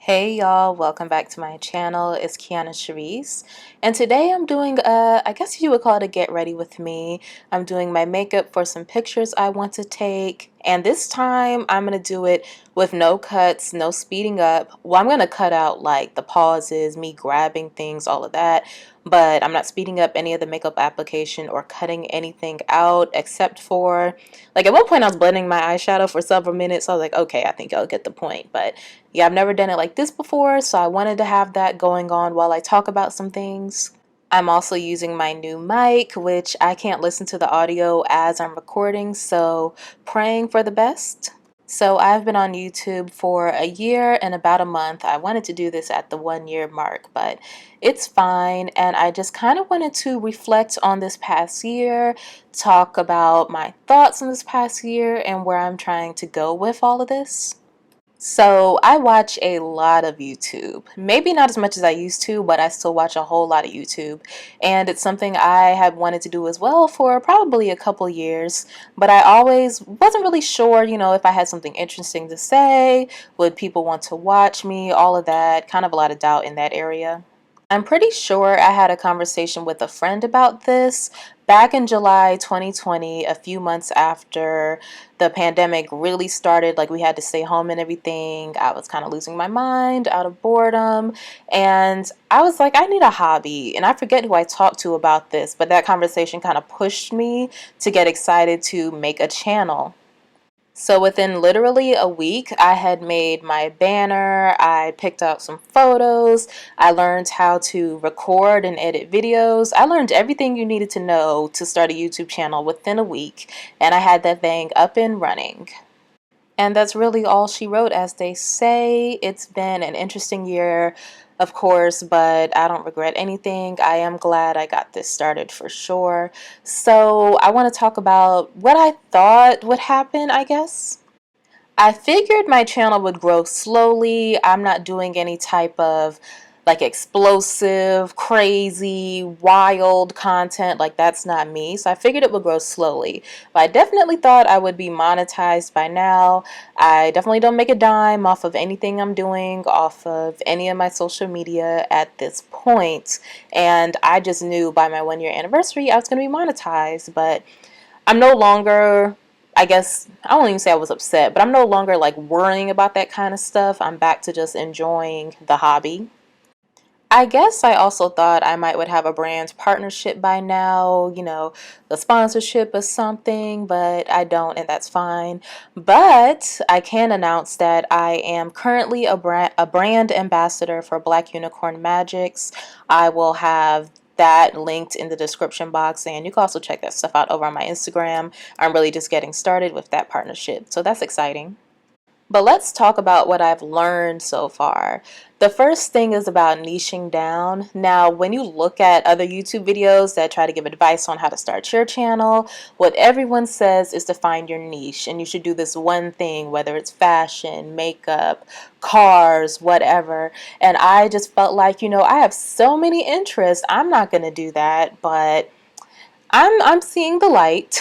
Hey y'all, welcome back to my channel. It's Kionna Sharice, and today I'm doing I guess you would call it a get ready with me. I'm doing my makeup for some pictures I want to take, and this time I'm gonna do it with no cuts, no speeding up. Well, I'm gonna cut out like the pauses, me grabbing things, all of that, but I'm not speeding up any of the makeup application or cutting anything out except for, like, at one point I was blending my eyeshadow for several minutes, so I was like, okay, I think I'll get the point. But yeah, I've never done it like this before, so I wanted to have that going on while I talk about some things. I'm also using my new mic, which I can't listen to the audio as I'm recording, so praying for the best. So I've been on YouTube for a year and about a month. I wanted to do this at the 1 year mark, but it's fine. And I just kind of wanted to reflect on this past year, talk about my thoughts on this past year, and where I'm trying to go with all of this. So I watch a lot of YouTube. Maybe not as much as I used to, but I still watch a whole lot of YouTube. And it's something I had wanted to do as well for probably a couple years. But I always wasn't really sure, if I had something interesting to say, would people want to watch me, all of that. Kind of a lot of doubt in that area. I'm pretty sure I had a conversation with a friend about this back in July 2020, a few months after the pandemic really started. Like, we had to stay home and everything. I was kind of losing my mind out of boredom. And I was like, I need a hobby. And I forget who I talked to about this, but that conversation kind of pushed me to get excited to make a channel. So within literally a week, I had made my banner, I picked out some photos, I learned how to record and edit videos. I learned everything you needed to know to start a YouTube channel within a week, and I had that thing up and running. And that's really all she wrote, as they say. It's been an interesting year, of course, but I don't regret anything. I am glad I got this started for sure. So I want to talk about what I thought would happen, I guess. I figured my channel would grow slowly. I'm not doing any type of like explosive, crazy, wild content. Like, that's not me. So I figured it would grow slowly. But I definitely thought I would be monetized by now. I definitely don't make a dime off of anything I'm doing, off of any of my social media at this point. And I just knew by my 1 year anniversary I was going to be monetized. But I'm no longer, I guess, I won't even say I was upset, but I'm no longer like worrying about that kind of stuff. I'm back to just enjoying the hobby. I guess I also thought I might would have a brand partnership by now, the sponsorship or something, but I don't, and that's fine. But I can announce that I am currently a brand ambassador for Black Unicorn Magics. I will have that linked in the description box, and you can also check that stuff out over on my Instagram. I'm really just getting started with that partnership, so that's exciting. But let's talk about what I've learned so far. The first thing is about niching down. Now, when you look at other YouTube videos that try to give advice on how to start your channel, what everyone says is to find your niche, and you should do this one thing, whether it's fashion, makeup, cars, whatever. And I just felt like, I have so many interests. I'm not going to do that, but I'm seeing the light.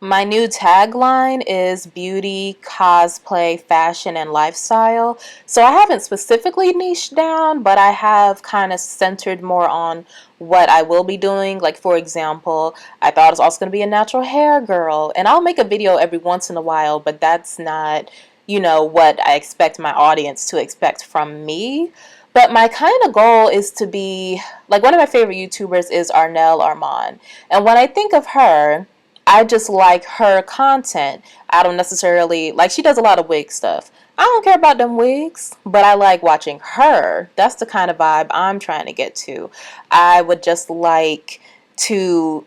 My new tagline is beauty, cosplay, fashion, and lifestyle. So I haven't specifically niched down, but I have kind of centered more on what I will be doing. Like, for example, I thought I was also going to be a natural hair girl. And I'll make a video every once in a while, but that's not, what I expect my audience to expect from me. But my kind of goal is to be, like, one of my favorite YouTubers is Arnell Armand. And when I think of her, I just like her content. I don't necessarily, like, she does a lot of wig stuff. I don't care about them wigs, but I like watching her. That's the kind of vibe I'm trying to get to. I would just like to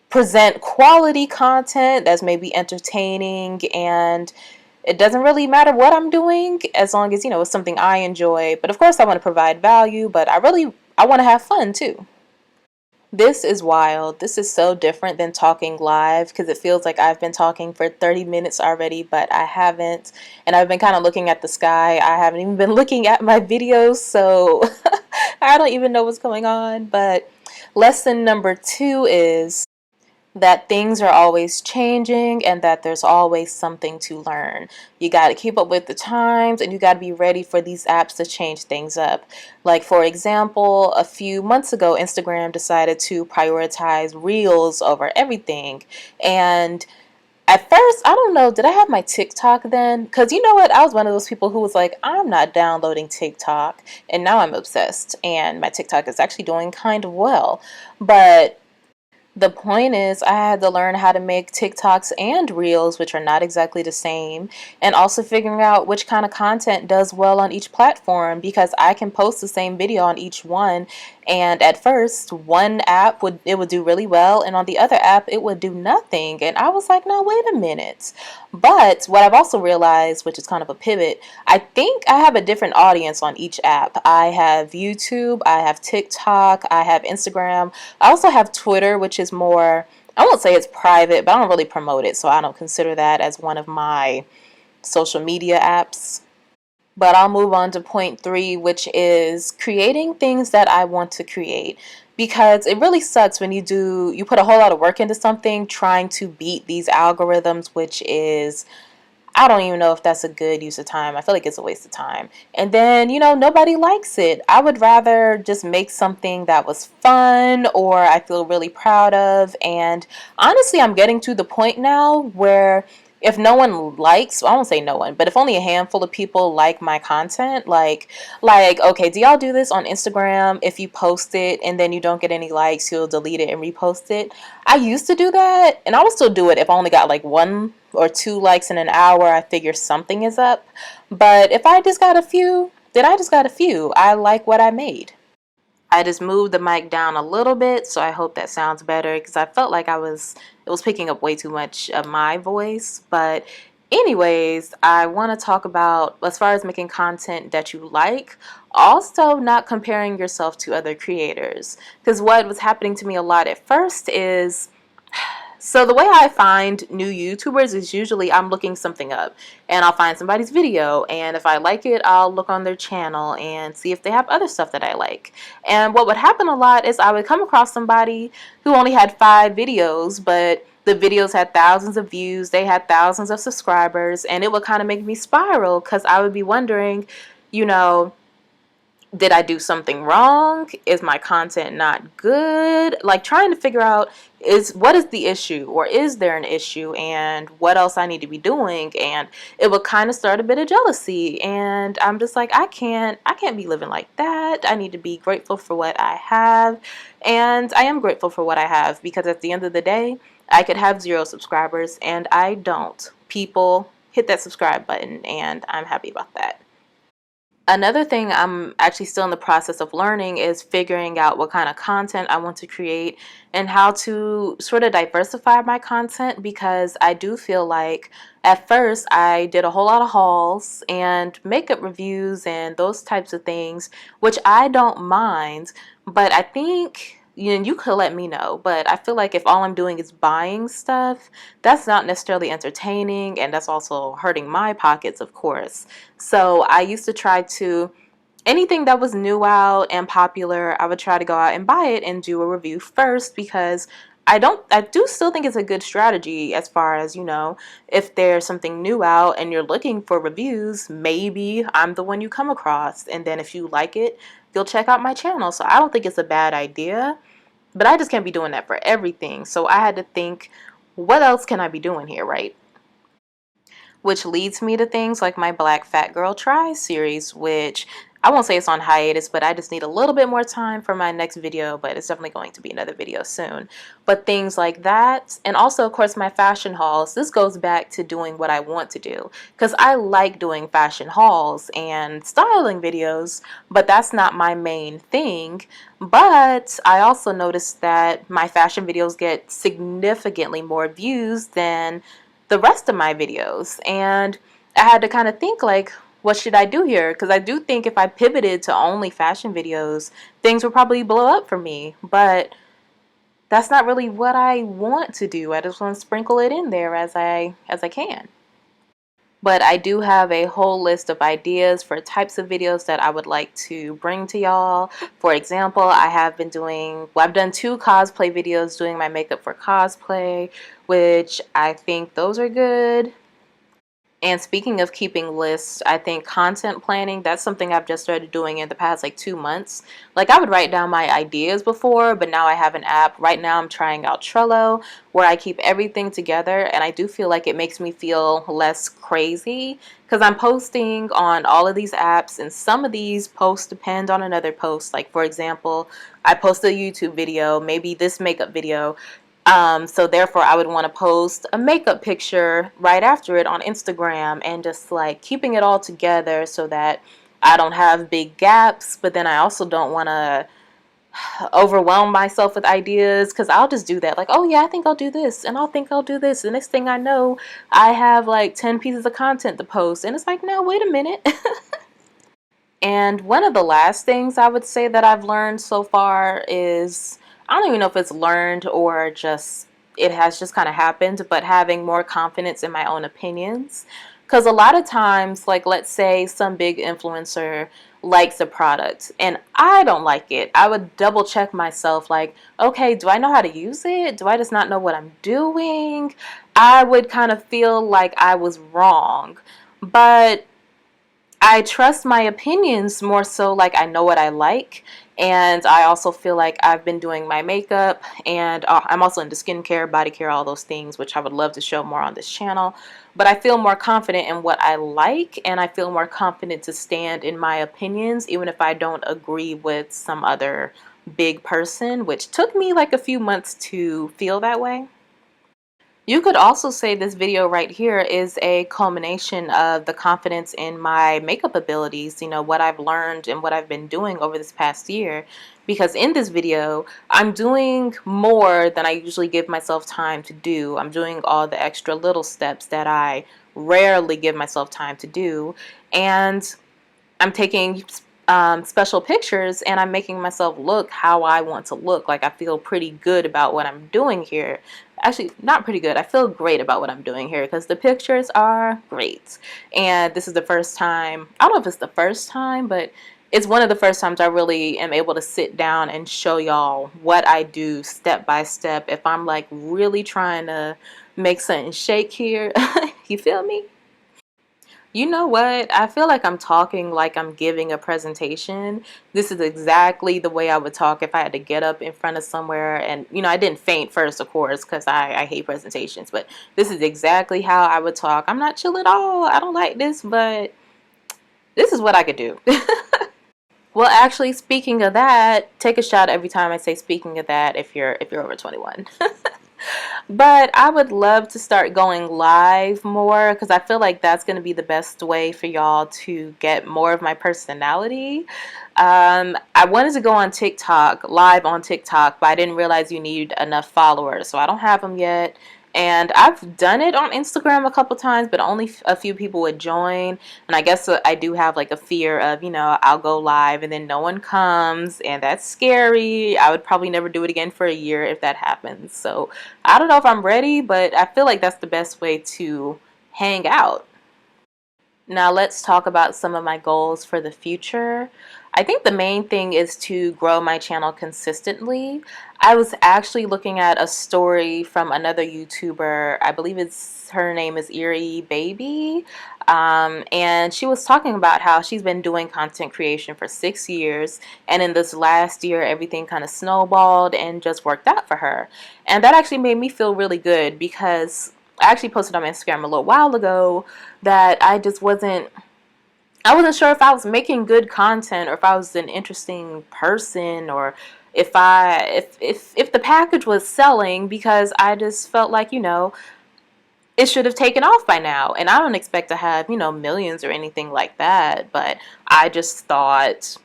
present quality content that's maybe entertaining, and it doesn't really matter what I'm doing as long as, it's something I enjoy. But of course I want to provide value, but I want to have fun too. This is wild. This is so different than talking live, because it feels like I've been talking for 30 minutes already, but I haven't. And I've been kind of looking at the sky. I haven't even been looking at my videos, so I don't even know what's going on. But lesson number 2 is that things are always changing and that there's always something to learn. You got to keep up with the times and you got to be ready for these apps to change things up. Like, for example, a few months ago, Instagram decided to prioritize Reels over everything. And at first, I don't know, did I have my TikTok then? Because you know what? I was one of those people who was like, I'm not downloading TikTok. And now I'm obsessed. And my TikTok is actually doing kind of well. But the point is, I had to learn how to make TikToks and Reels, which are not exactly the same, and also figuring out which kind of content does well on each platform because I can post the same video on each one. And at first, one app would do really well, and on the other app it would do nothing. And I was like, no, wait a minute. But what I've also realized, which is kind of a pivot, I think I have a different audience on each app. I have YouTube, I have TikTok, I have Instagram. I also have Twitter, which is more, I won't say it's private, but I don't really promote it, so I don't consider that as one of my social media apps. But I'll move on to point 3, which is creating things that I want to create. Because it really sucks when you put a whole lot of work into something trying to beat these algorithms, which is, I don't even know if that's a good use of time. I feel like it's a waste of time. And then, nobody likes it. I would rather just make something that was fun or I feel really proud of. And honestly, I'm getting to the point now where if no one likes, well, I won't say no one, but if only a handful of people like my content, okay, do y'all do this on Instagram? If you post it and then you don't get any likes, you'll delete it and repost it. I used to do that, and I would still do it if I only got like 1 or 2 likes in an hour. I figure something is up. But if I just got a few, then I just got a few. I like what I made. I just moved the mic down a little bit, so I hope that sounds better because I felt like it was picking up way too much of my voice. But anyways, I want to talk about, as far as making content that you like, also not comparing yourself to other creators. Because what was happening to me a lot at first is, so the way I find new YouTubers is usually I'm looking something up and I'll find somebody's video, and if I like it, I'll look on their channel and see if they have other stuff that I like. And what would happen a lot is I would come across somebody who only had 5 videos, but the videos had thousands of views, they had thousands of subscribers, and it would kind of make me spiral because I would be wondering, you know, did I do something wrong? Is my content not good? Like, trying to figure out what is the issue, or is there an issue, and what else I need to be doing. And it would kind of start a bit of jealousy, and I'm just like, I can't be living like that. I need to be grateful for what I have, and I am grateful for what I have, because at the end of the day, I could have 0 subscribers and I don't. People hit that subscribe button, and I'm happy about that. Another thing I'm actually still in the process of learning is figuring out what kind of content I want to create and how to sort of diversify my content, because I do feel like at first I did a whole lot of hauls and makeup reviews and those types of things, which I don't mind, but I think you could let me know, but I feel like if all I'm doing is buying stuff, that's not necessarily entertaining, and that's also hurting my pockets, of course. So I used to try to, anything that was new out and popular, I would try to go out and buy it and do a review first, because I do still think it's a good strategy, as far as, if there's something new out and you're looking for reviews, maybe I'm the one you come across, and then if you like it, you'll check out my channel. So I don't think it's a bad idea, but I just can't be doing that for everything. So I had to think, what else can I be doing here, right? Which leads me to things like my Black Fat Girl Try series, which I won't say it's on hiatus, but I just need a little bit more time for my next video, but it's definitely going to be another video soon. But things like that, and also, of course, my fashion hauls. This goes back to doing what I want to do, because I like doing fashion hauls and styling videos, but that's not my main thing. But I also noticed that my fashion videos get significantly more views than the rest of my videos, and I had to kind of think, like, what should I do here? Because I do think if I pivoted to only fashion videos, things would probably blow up for me, but that's not really what I want to do. I just want to sprinkle it in there as I can. But I do have a whole list of ideas for types of videos that I would like to bring to y'all. For example, I've done 2 cosplay videos doing my makeup for cosplay, which I think those are good. And speaking of keeping lists, I think content planning, that's something I've just started doing in the past like 2 months. Like I would write down my ideas before, but now I have an app. Right now I'm trying out Trello where I keep everything together, and I do feel like it makes me feel less crazy because I'm posting on all of these apps, and some of these posts depend on another post. Like for example, I post a YouTube video, maybe this makeup video. So therefore I would want to post a makeup picture right after it on Instagram, and just like keeping it all together so that I don't have big gaps, but then I also don't want to overwhelm myself with ideas, because I'll just do that. Like, oh yeah, I think I'll do this, and I'll think I'll do this. The next thing I know, I have like 10 pieces of content to post, and it's like, no, wait a minute. And one of the last things I would say that I've learned so far is, I don't even know if it's learned or just it has just kind of happened, but having more confidence in my own opinions. Because a lot of times, like let's say some big influencer likes a product and I don't like it, I would double check myself like, okay, do I know how to use it? Do I just not know what I'm doing? I would kind of feel like I was wrong. But I trust my opinions more so, like I know what I like, and I also feel like I've been doing my makeup, and I'm also into skincare, body care, all those things, which I would love to show more on this channel. But I feel more confident in what I like, and I feel more confident to stand in my opinions, even if I don't agree with some other big person, which took me like a few months to feel that way. You could also say this video right here is a culmination of the confidence in my makeup abilities, you know, what I've learned and what I've been doing over this past year. Because in this video, I'm doing more than I usually give myself time to do. I'm doing all the extra little steps that I rarely give myself time to do. And I'm taking special pictures, and I'm making myself look how I want to look. Like I feel pretty good about what I'm doing here. Actually, not pretty good. I feel great about what I'm doing here because the pictures are great. And this is the first time, I don't know if it's the first time, but it's one of the first times I really am able to sit down and show y'all what I do step by step. If I'm like really trying to make something shake here, you feel me? You know what? I feel like I'm talking like I'm giving a presentation. This is exactly the way I would talk if I had to get up in front of somewhere. And, you know, I didn't faint first, of course, because I hate presentations. But this is exactly how I would talk. I'm not chill at all. I don't like this, but this is what I could do. Well, actually, speaking of that, take a shot every time I say speaking of that if you're over 21. But I would love to start going live more because I feel like that's going to be the best way for y'all to get more of my personality. I wanted to go on TikTok, live on TikTok, but I didn't realize you need enough followers, so I don't have them yet. And I've done it on Instagram a couple times, but only a few people would join. And I guess I do have like a fear of, you know, I'll go live and then no one comes, and that's scary. I would probably never do it again for a year if that happens. So I don't know if I'm ready, but I feel like that's the best way to hang out. Now let's talk about some of my goals for the future. I think the main thing is to grow my channel consistently. I was actually looking at a story from another YouTuber. I believe her name is Eerie Baby. And she was talking about how she's been doing content creation for 6 years. And in this last year, everything kind of snowballed and just worked out for her. And that actually made me feel really good because I actually posted on my Instagram a little while ago that I wasn't sure if I was making good content or if I was an interesting person, or if the package was selling, because I just felt like, you know, it should have taken off by now. And I don't expect to have, you know, millions or anything like that, but I just thought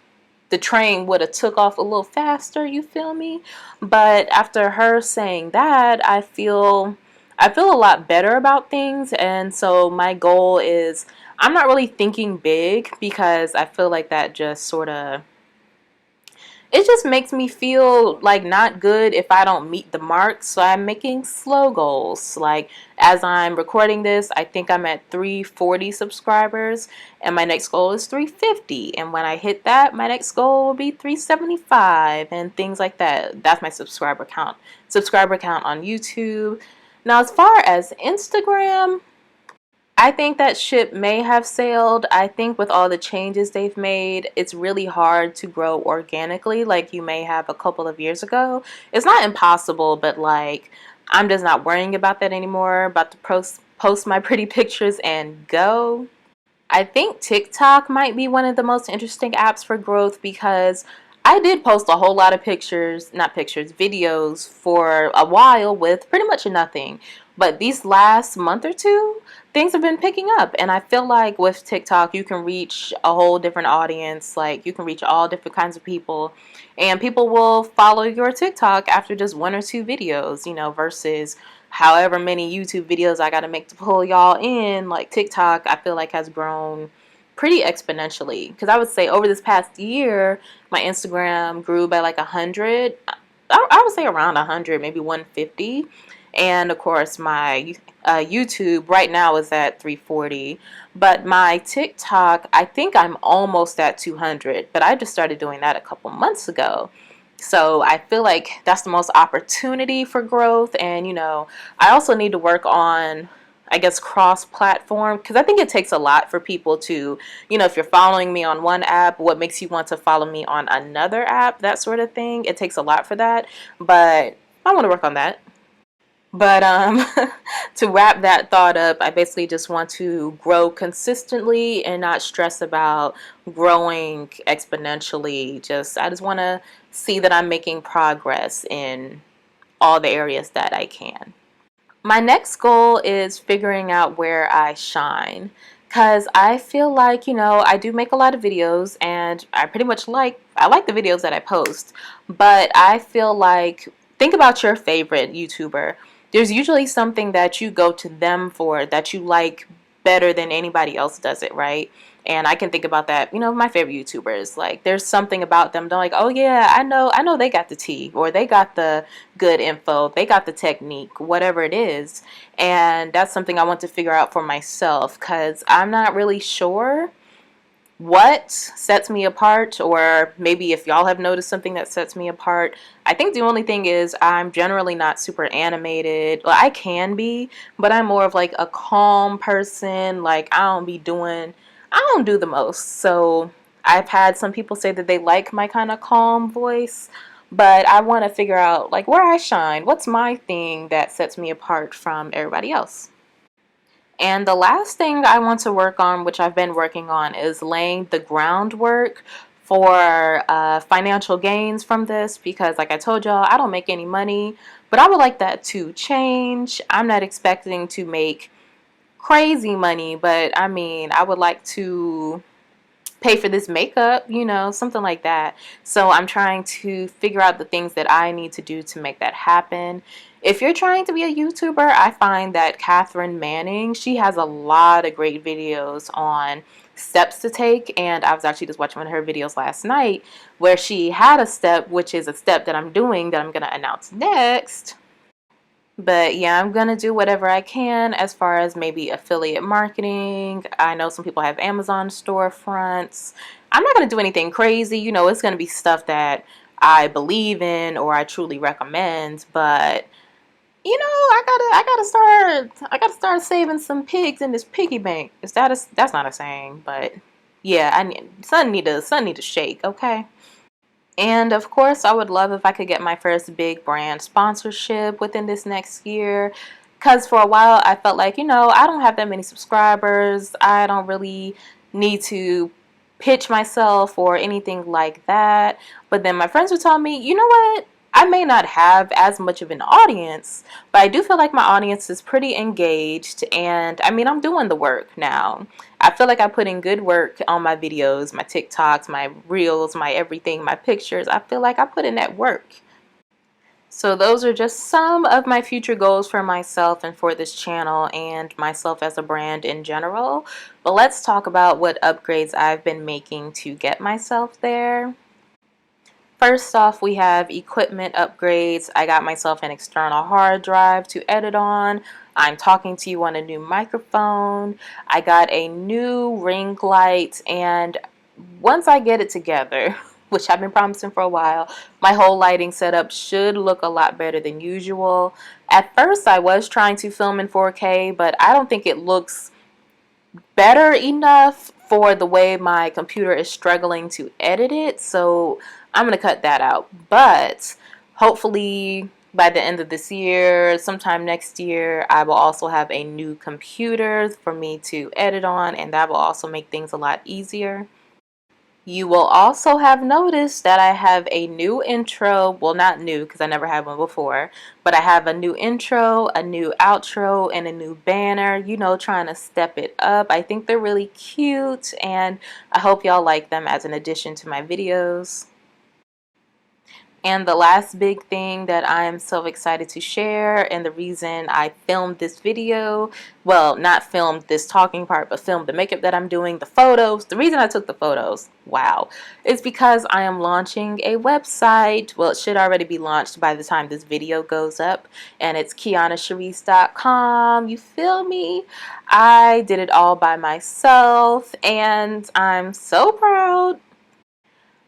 the train would have took off a little faster, you feel me? But after her saying that, I feel a lot better about things. And so my goal is, I'm not really thinking big because I feel like that just sort of it just makes me feel like not good if I don't meet the mark. So I'm making slow goals. Like as I'm recording this, I think I'm at 340 subscribers and my next goal is 350. And when I hit that, my next goal will be 375 and things like that. That's my subscriber count. Subscriber count on YouTube. Now, as far as Instagram, I think that ship may have sailed. I think with all the changes they've made, it's really hard to grow organically like you may have a couple of years ago. It's not impossible, but like I'm just not worrying about that anymore. About to post my pretty pictures and go. I think TikTok might be one of the most interesting apps for growth because I did post a whole lot of pictures, not pictures, videos for a while with pretty much nothing. But these last month or two, things have been picking up. And I feel like with TikTok, you can reach a whole different audience. Like you can reach all different kinds of people. And people will follow your TikTok after just one or two videos, you know, versus however many YouTube videos I got to make to pull y'all in. Like TikTok, I feel like has grown pretty exponentially. Because I would say over this past year, my Instagram grew by like 100. I would say around 100, maybe 150. And of course, my YouTube right now is at 340. But my TikTok, I think I'm almost at 200. But I just started doing that a couple months ago. So I feel like that's the most opportunity for growth. And, you know, I also need to work on, I guess, cross-platform, because I think it takes a lot for people to, you know, if you're following me on one app, what makes you want to follow me on another app, that sort of thing. It takes a lot for that, but I want to work on that. But to wrap that thought up, I basically just want to grow consistently and not stress about growing exponentially. I just want to see that I'm making progress in all the areas that I can. My next goal is figuring out where I shine. Because I feel like, you know, I do make a lot of videos and I pretty much I like the videos that I post. But I feel like, think about your favorite YouTuber. There's usually something that you go to them for that you like better than anybody else does it, right? And I can think about that, you know, my favorite YouTubers. Like, there's something about them. They're like, oh yeah, I know they got the tea, or they got the good info, they got the technique, whatever it is. And that's something I want to figure out for myself because I'm not really sure what sets me apart, or maybe if y'all have noticed something that sets me apart. I think the only thing is I'm generally not super animated. Well, I can be, but I'm more of like a calm person. Like I don't do the most. So I've had some people say that they like my kind of calm voice, but I want to figure out like where I shine. What's my thing that sets me apart from everybody else? And the last thing I want to work on, which I've been working on, is laying the groundwork for financial gains from this, because like I told y'all, I don't make any money, but I would like that to change. I'm not expecting to make crazy money, but I mean, I would like to pay for this makeup, you know, something like that. So I'm trying to figure out the things that I need to do to make that happen. If you're trying to be a YouTuber, I find that Catherine Manning, she has a lot of great videos on steps to take, and I was actually just watching one of her videos last night where she had a step, which is a step that I'm doing that I'm going to announce next. But yeah, I'm gonna do whatever I can as far as maybe affiliate marketing. I know some people have Amazon storefronts. I'm not gonna do anything crazy. You know, it's gonna be stuff that I believe in or I truly recommend. But you know, I gotta start saving some pigs in this piggy bank. That's not a saying, but yeah, sun need to shake. Okay. And of course, I would love if I could get my first big brand sponsorship within this next year. Because for a while, I felt like, you know, I don't have that many subscribers. I don't really need to pitch myself or anything like that. But then my friends would tell me, you know what? I may not have as much of an audience, but I do feel like my audience is pretty engaged. And I mean, I'm doing the work now. I feel like I put in good work on my videos, my TikToks, my reels, my everything, my pictures. I feel like I put in that work. So those are just some of my future goals for myself and for this channel and myself as a brand in general. But let's talk about what upgrades I've been making to get myself there. First off, we have equipment upgrades. I got myself an external hard drive to edit on. I'm talking to you on a new microphone. I got a new ring light, and once I get it together, which I've been promising for a while, my whole lighting setup should look a lot better than usual. At first, I was trying to film in 4K, but I don't think it looks better enough for the way my computer is struggling to edit it, so I'm going to cut that out. But hopefully by the end of this year, sometime next year, I will also have a new computer for me to edit on, and that will also make things a lot easier. You will also have noticed that I have a new intro. Well, not new because I never had one before, but I have a new intro, a new outro, and a new banner, you know, trying to step it up. I think they're really cute, and I hope y'all like them as an addition to my videos. And the last big thing that I am so excited to share, and the reason I filmed this video, well, not filmed this talking part, but filmed the makeup that I'm doing, the photos, the reason I took the photos, wow, is because I am launching a website. Well, it should already be launched by the time this video goes up, and it's KionnaSharice.com. You feel me? I did it all by myself, and I'm so proud.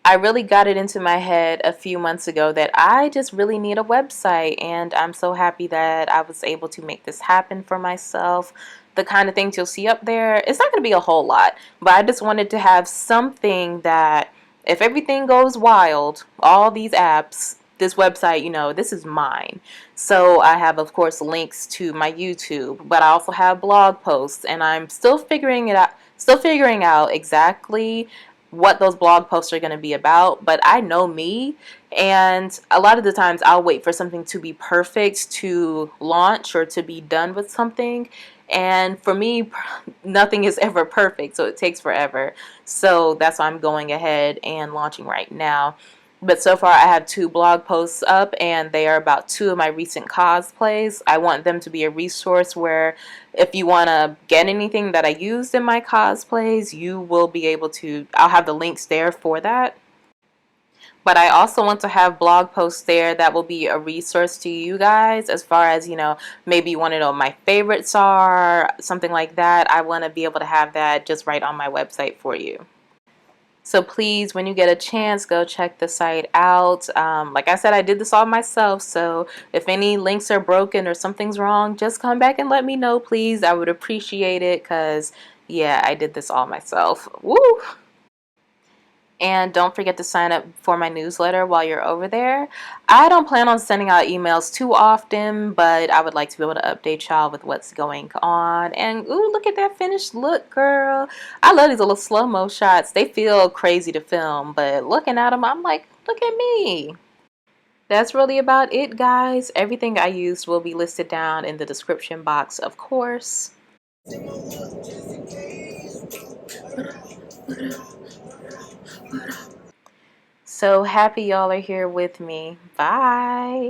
I really got it into my head a few months ago that I just really need a website, and I'm so happy that I was able to make this happen for myself. The kind of things you'll see up there, it's not going to be a whole lot, but I just wanted to have something that if everything goes wild, all these apps, this website, you know, this is mine. So I have, of course, links to my YouTube, but I also have blog posts, and I'm still figuring out exactly what those blog posts are going to be about, but I know me, and a lot of the times I'll wait for something to be perfect to launch or to be done with something, and for me, nothing is ever perfect, so it takes forever. So that's why I'm going ahead and launching right now. But so far I have 2 blog posts up, and they are about 2 of my recent cosplays. I want them to be a resource where if you want to get anything that I used in my cosplays, you will be able to, I'll have the links there for that. But I also want to have blog posts there that will be a resource to you guys as far as, you know, maybe you want to know what my favorites are, something like that. I want to be able to have that just right on my website for you. So please, when you get a chance, go check the site out. Like I said, I did this all myself, so if any links are broken or something's wrong, just come back and let me know, please. I would appreciate it because, yeah, I did this all myself. Woo! And don't forget to sign up for my newsletter while you're over there. I don't plan on sending out emails too often, but I would like to be able to update y'all with what's going on. And ooh, look at that finished look, girl. I love these little slow-mo shots. They feel crazy to film, but looking at them, I'm like, look at me. That's really about it, guys. Everything I used will be listed down in the description box, of course. So happy y'all are here with me. Bye.